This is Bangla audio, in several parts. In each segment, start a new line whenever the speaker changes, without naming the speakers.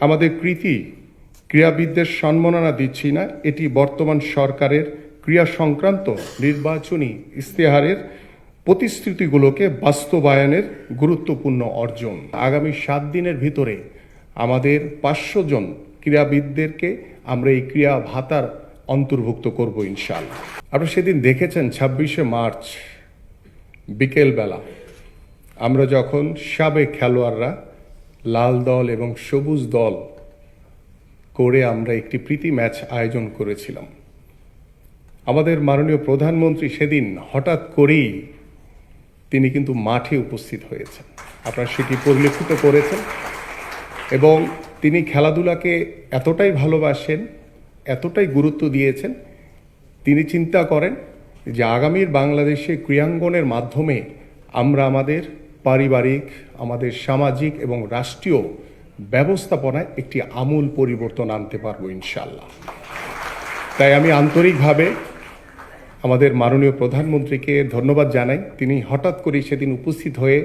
আমাদের কৃতি ক্রীড়াবিদদের সম্মাননা দিচ্ছি না, এটি বর্তমান সরকারের ক্রীড়া সংক্রান্ত নির্বাচনী ইশতেহারের প্রতিশ্রুতিগুলোকে বাস্তবায়নের গুরুত্বপূর্ণ অর্জন। আগামী 7 দিনের ভিতরে আমাদের 500 জন ক্রীড়াবিদদেরকে আমরা এই ক্রীড়া ভাতার অন্তর্ভুক্ত করব ইনশাআল্লাহ। আপনারা সেদিন দেখেছেন 26শে মার্চ বিকেলবেলা আমরা যখন সাবেক খেলোয়াড়রা লাল দল এবং সবুজ দল করে আমরা একটি প্রীতি ম্যাচ আয়োজন করেছিলাম। আমাদের মাননীয় প্রধানমন্ত্রী সেদিন হঠাৎ করেই তিনি কিন্তু মাঠে উপস্থিত হয়েছেন, আপনারা সেটি পরিলক্ষিত করেছেন। এবং তিনি খেলাধুলাকে এতটাই ভালোবাসেন, এতটাই গুরুত্ব দিয়েছেন, তিনি চিন্তা করেন যে আগামীর বাংলাদেশে ক্রীড়াঙ্গনের মাধ্যমে আমরা আমাদের পারিবারিক, আমাদের সামাজিক এবং রাষ্ট্রীয় ব্যবস্থাপনায় একটি আমূল পরিবর্তন আনতে পারবো ইনশাআল্লাহ। তাই আমি আন্তরিকভাবে আমাদের মাননীয় প্রধানমন্ত্রীকে ধন্যবাদ জানাই। তিনি হঠাৎ করে সেদিন উপস্থিত হয়ে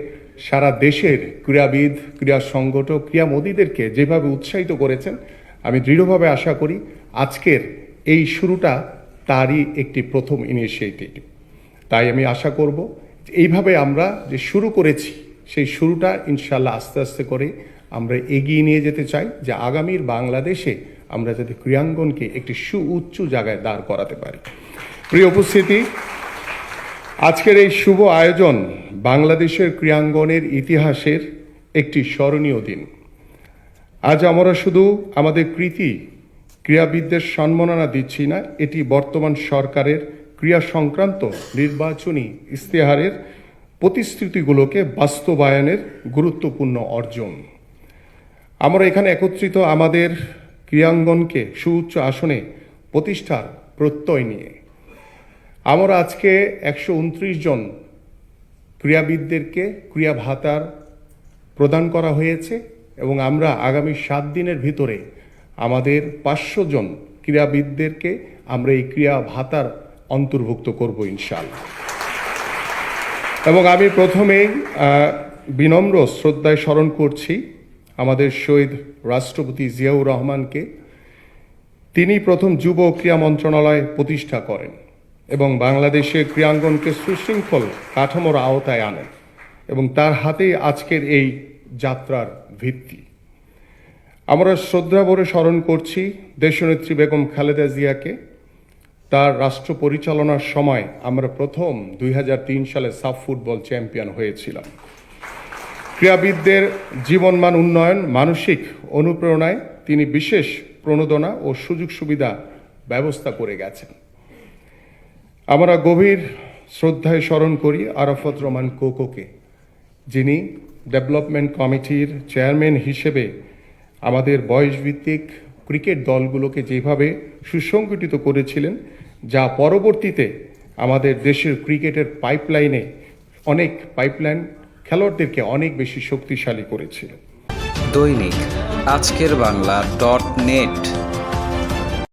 সারা দেশের ক্রীড়াবিদ, ক্রীড়া সংগঠক, ক্রীড়ামোদীদেরকে যেভাবে উৎসাহিত করেছেন, আমি দৃঢ়ভাবে আশা করি আজকের এই শুরুটা তারই একটি প্রথম ইনিশিয়েটিভ। তাই আমি আশা করব এইভাবে আমরা যে শুরু করেছি সেই শুরুটা ইনশাআল্লাহ আস্তে আস্তে করে আমরা এগিয়ে নিয়ে যেতে চাই, যে আগামীর বাংলাদেশে আমরা যাতে ক্রীড়াঙ্গনকে একটি সুউচ্চ জায়গায় দাঁড় করাতে পারি। প্রিয় উপস্থিতি, আজকের এই শুভ আয়োজন বাংলাদেশের ক্রীড়াঙ্গনের ইতিহাসের একটি স্মরণীয় দিন। আজ আমরা শুধু আমাদের কৃতি ক্রীড়াবিদদের সম্মাননা দিচ্ছি না, এটি বর্তমান সরকারের ক্রীড়া সংক্রান্ত নির্বাচনী ইশতেহারের প্রতিশ্রুতিগুলোকে বাস্তবায়নের গুরুত্বপূর্ণ অর্জন। আমরা এখানে একত্রিত আমাদের ক্রীড়াঙ্গনকে সুউচ্চ আসনে প্রতিষ্ঠার প্রত্যয় নিয়ে আমরা আজকে 129 জন ক্রীড়াবিদদেরকে ক্রীড়া ভাতার প্রদান করা হয়েছে এবং আমরা আগামী 7 দিনের ভিতরে আমাদের 500 জন ক্রীড়াবিদদেরকে আমরা এই ক্রীড়া ভাতার অন্তর্ভুক্ত করব ইনশাআল্লাহ। এবং আমি প্রথমেই বিনম্র শ্রদ্ধায় স্মরণ করছি আমাদের শহীদ রাষ্ট্রপতি জিয়াউর রহমানকে। তিনি প্রথম যুব ক্রীড়া মন্ত্রণালয় প্রতিষ্ঠা করেন এবং বাংলাদেশের ক্রীড়াঙ্গনকে সুশৃঙ্খল কাঠামোর আওতায় আনেন এবং তার হাতেই আজকের এই যাত্রার ভিত্তি। আমরা শ্রদ্ধাভরে স্মরণ করছি দেশনেত্রী বেগম খালেদা জিয়াকে। তার রাষ্ট্র পরিচালনার সময় আমরা প্রথম 2003 সালে সাফ ফুটবল চ্যাম্পিয়ন হয়েছিলাম। ক্রীড়াবিদদের জীবনমান উন্নয়ন, মানসিক অনুপ্রেরণায় তিনি বিশেষ প্রণোদনা ও সুযোগ সুবিধা ব্যবস্থা করে গেছেন। আমরা গভীর শ্রদ্ধায় স্মরণ করি আরাফাত রহমান কোকোকে, যিনি ডেভেলপমেন্ট কমিটির চেয়ারম্যান হিসেবে আমাদের বয়সভিত্তিক ক্রিকেট দলগুলোকে যেভাবে সুসংগঠিত করেছিলেন, যা পরবর্তীতে আমাদের দেশের ক্রিকেটের পাইপলাইনে খেলোয়াড়দেরকে অনেক বেশি শক্তিশালী করেছিল।
দৈনিক আজকের বাংলা .net